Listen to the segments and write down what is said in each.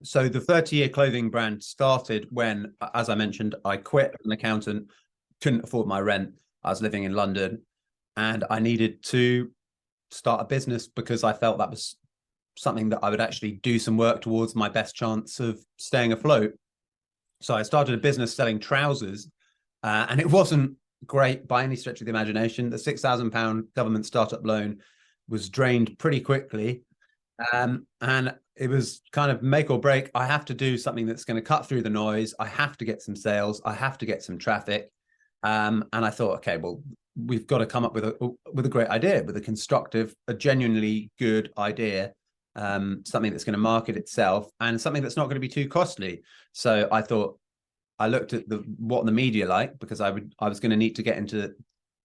So the 30-year clothing brand started when, as I mentioned, I quit as an accountant, couldn't afford my rent. I was living in London and I needed to start a business because I felt that was something that I would actually do some work towards my best chance of staying afloat. So I started a business selling trousers, and it wasn't great by any stretch of the imagination. The £6,000 government startup loan was drained pretty quickly. And it was kind of make or break. I have to do something that's going to cut through the noise. I have to get some sales. I have to get some traffic. And I thought, okay, well, we've got to come up with a great idea, with a constructive, a genuinely good idea, something that's going to market itself and something that's not going to be too costly. So I thought, I looked at what the media like, because I was going to need to get into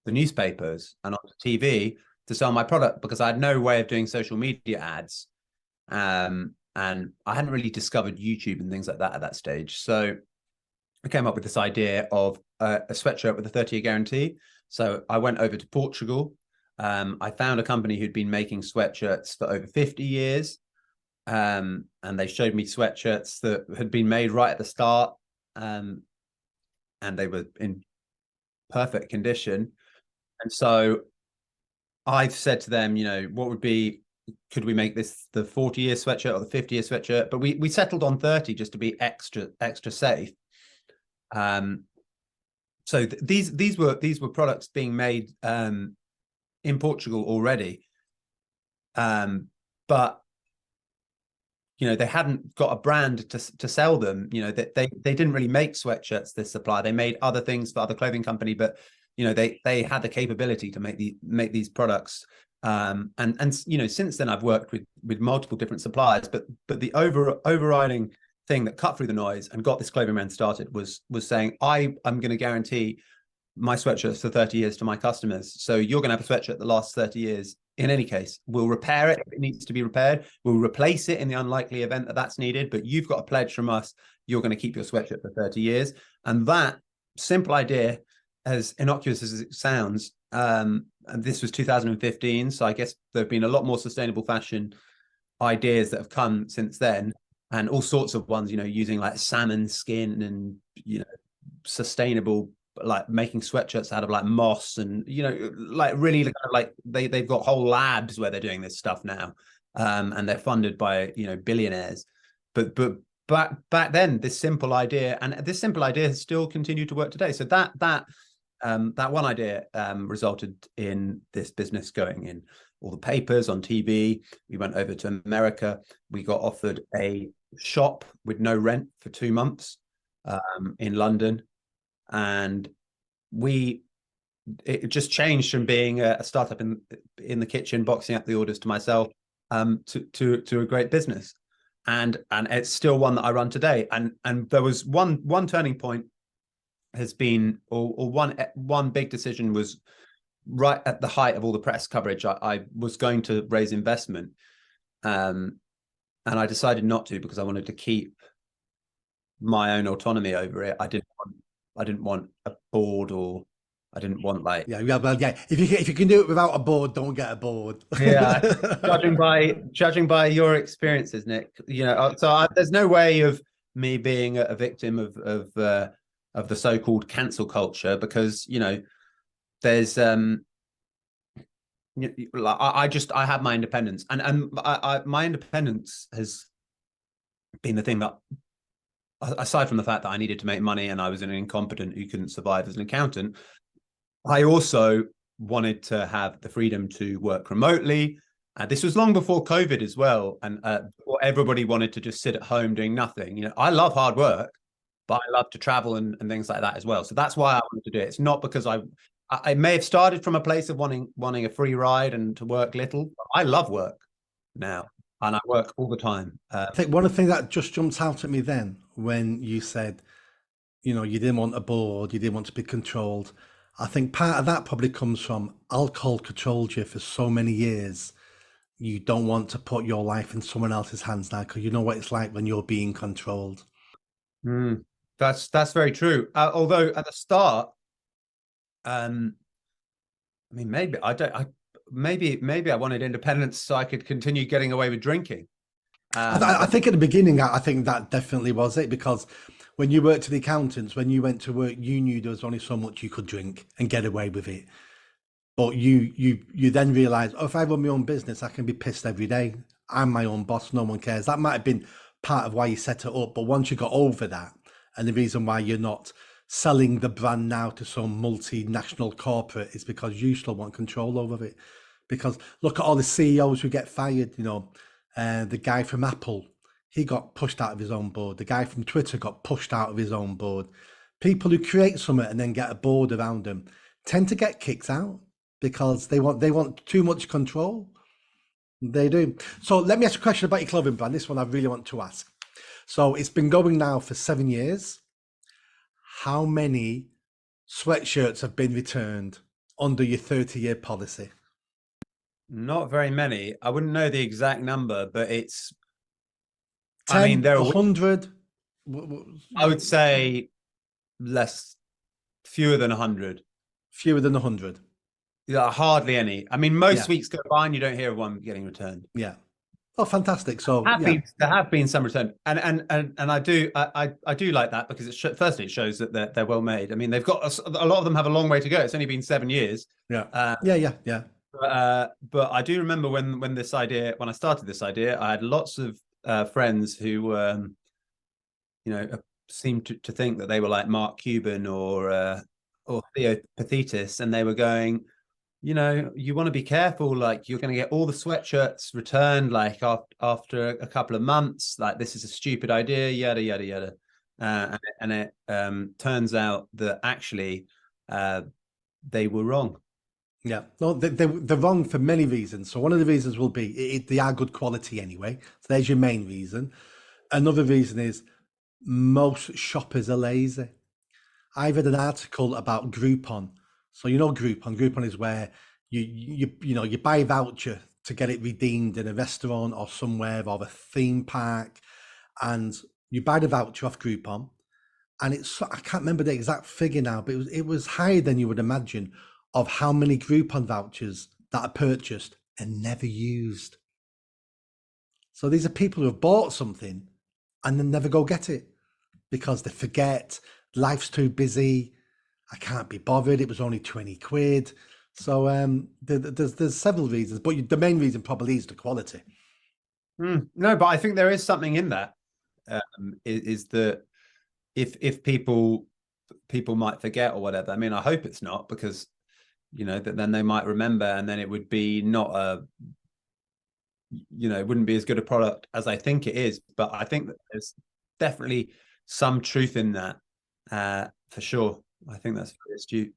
the newspapers and on TV to sell my product, because I had no way of doing social media ads. And I hadn't really discovered YouTube and things like that at that stage. So I came up with this idea of a sweatshirt with a 30-year guarantee. So I went over to Portugal. I found a company who'd been making sweatshirts for over 50 years. And they showed me sweatshirts that had been made right at the start. And they were in perfect condition. And so I've said to them, what would be, could we make this the 40-year sweatshirt or the 50-year sweatshirt? But we settled on 30 just to be extra safe. So these were products being made in Portugal already. But they hadn't got a brand to sell them. They didn't really make sweatshirts, this supplier. They made other things for other clothing company, but they had the capability to make these products. And since then I've worked with multiple different suppliers, but the overriding thing that cut through the noise and got this clothing brand started was saying, I'm going to guarantee my sweatshirts for 30 years to my customers. So you're going to have a sweatshirt that lasts 30 years. In any case, we'll repair it if it needs to be repaired. We'll replace it in the unlikely event that that's needed. But you've got a pledge from us. You're going to keep your sweatshirt for 30 years. And that simple idea, as innocuous as it sounds, and this was 2015. So I guess there have been a lot more sustainable fashion ideas that have come since then, and all sorts of ones, using like salmon skin and, sustainable, like making sweatshirts out of like moss and, like really kind of like they've got whole labs where they're doing this stuff now. And they're funded by, billionaires. But back then, this simple idea has still continued to work today. So that one idea resulted in this business going in all the papers, on TV. We went over to America. We got offered a shop with no rent for 2 months in London. And it just changed from being a startup in the kitchen, boxing up the orders to myself, to a great business. And it's still one that I run today. And there was one turning point has been, or one big decision was right at the height of all the press coverage. I was going to raise investment, and I decided not to, because I wanted to keep my own autonomy over it. I didn't want a board, or I didn't want like yeah. If you can do it without a board, don't get a board. yeah. judging by your experiences, Nick, there's no way of me being a victim of the so-called cancel culture, because there's I have my independence, and my independence has been the thing that, aside from the fact that I needed to make money and I was an incompetent who couldn't survive as an accountant, I also wanted to have the freedom to work remotely. This was long before COVID as well, and everybody wanted to just sit at home doing nothing. I love hard work, but I love to travel and things like that as well. So that's why I wanted to do it. It's not because I may have started from a place of wanting a free ride and to work little. I love work now, and I work all the time. I think one of the things that just jumped out at me then, when you said, you didn't want a board, you didn't want to be controlled. I think part of that probably comes from alcohol controlled you for so many years. You don't want to put your life in someone else's hands now, because you know what it's like when you're being controlled. That's very true. Although at the start, maybe I wanted independence so I could continue getting away with drinking. I think at the beginning, I think that definitely was it, because when you worked to the accountants, when you went to work, you knew there was only so much you could drink and get away with it. But you then realise, oh, if I run my own business, I can be pissed every day. I'm my own boss. No one cares. That might have been part of why you set it up. But once you got over that, and the reason why you're not selling the brand now to some multinational corporate is because you still want control over it. Because look at all the CEOs who get fired. You know, the guy from Apple, he got pushed out of his own board. The guy from Twitter got pushed out of his own board. People who create something and then get a board around them tend to get kicked out because they want too much control. They do. So let me ask you a question about your clothing brand. This one I really want to ask. So it's been going now for 7 years. How many sweatshirts have been returned under your 30-year policy? Not very many. I wouldn't know the exact number, but it's 10, I mean, there are 100? I would say fewer than 100. Fewer than 100. Yeah, hardly any. I mean, most Yeah. weeks go by and you don't hear of one getting returned. Yeah. Oh, fantastic. So There have been some return, and I do like that because firstly it shows that they're well made. I mean, they've got a lot of them have a long way to go. It's only been 7 years. Yeah. Yeah. But I do remember when I started this idea, I had lots of friends who seemed to think that they were like Mark Cuban or Theo Pathetis, and they were going, you want to be careful, like you're going to get all the sweatshirts returned like after a couple of months, like this is a stupid idea, yada yada yada. And it turns out that actually they were wrong. Yeah, no, they're wrong for many reasons. So one of the reasons will be they are good quality anyway. So there's your main reason. Another reason is most shoppers are lazy. I read an article about Groupon. So you know Groupon. Groupon is where you buy a voucher to get it redeemed in a restaurant or somewhere or a theme park, and you buy the voucher off Groupon, and I can't remember the exact figure now, but it was higher than you would imagine of how many Groupon vouchers that are purchased and never used. So these are people who have bought something and then never go get it because they forget, life's too busy, I can't be bothered, it was only 20 quid. So there's several reasons, but the main reason probably is the quality. No, but I think there is something in that. Is that if people might forget or whatever. I mean, I hope it's not, because that then they might remember, and then it would be not it wouldn't be as good a product as I think it is. But I think that there's definitely some truth in that, for sure. I think that's very astute.